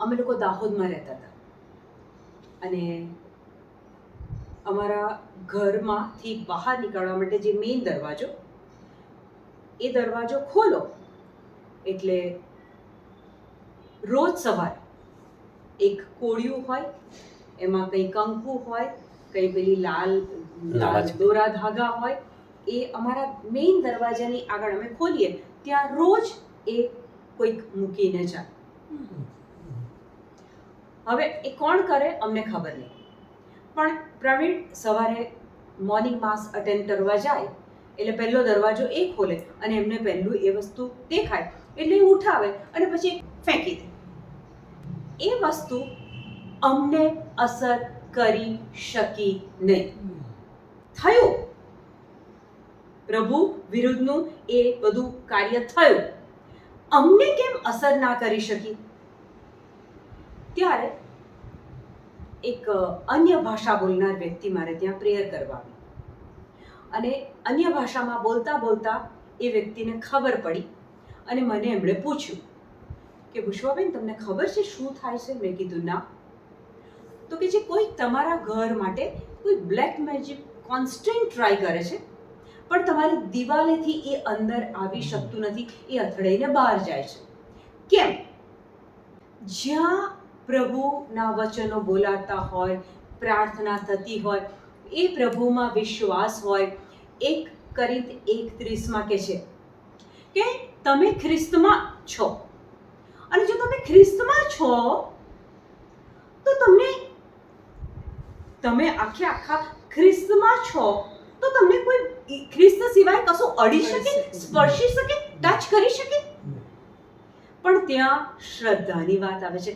અમે લોકો દાહોદમાં રહેતા હતા અને અમારા ઘરમાંથી બહાર નીકળવા માટે જે મેઇન દરવાજો, એ દરવાજો ખોલો એટલે રોજ સવારે એક કોળિયું હોય, એમાં કંઈ કંકુ હોય, કંઈ પેલી લાલ દોરા ધાગા હોય, એ અમારા મેઇન દરવાજાની આગળ અમે ખોલીએ ત્યાં રોજ એ કોઈક મૂકીને જાય. હવે એ કોણ કરે અમને ખબર નહીં, પણ પ્રવીણ સવારે મોર્નિંગ માસ અટેન્ડ કરવા જાય એટલે પહેલો દરવાજો એ ખોલે અને એમને પહેલું એ વસ્તુ દેખાય એટલે એ ઉઠાવે અને પછી ફેંકી દે. એ વસ્તુ અમને અસર કરી શકી નહીં. થયું પ્રભુ વિરુદ્ધનું એ બધું કાર્ય થયું, અમને કેમ અસર ના કરી શકી? ત્યારે એક અન્ય ભાષા બોલનાર વ્યક્તિ મારે ત્યાં પ્રેયર કરવા આવી અને અન્ય ભાષામાં બોલતા બોલતા એ વ્યક્તિને ખબર પડી અને મને એમણે પૂછ્યું કે પુષ્પાબેન, તમને ખબર છે શું થાય છે? મેં કીધું ના. તો કે જે કોઈ તમારા ઘર માટે કોઈ બ્લેક મેજિક કોન્સ્ટન્ટ ટ્રાય કરે છે, પણ તમારી દિવાલેથી એ અંદર આવી શકતું નથી, એ અથડાઈને બહાર જાય છે. કેમ? જ્યાં પ્રભુના વચનો બોલાતા હોય, પ્રાર્થના થતી હોય, એ પ્રભુમાં વિશ્વાસ હોય. 1 કોરિન્થ 1:30 કહે છે કે તમે ખ્રિસ્તમાં છો, અને જો તમે ખ્રિસ્તમાં છો તો તમે આખા ખ્રિસ્તમાં છો તો તમને કોઈ ખ્રિસ્ત સિવાય કશું અડી શકે, સ્પર્શી શકે, ટચ કરી શકે? પણ ત્યાં શ્રદ્ધાની વાત આવે છે.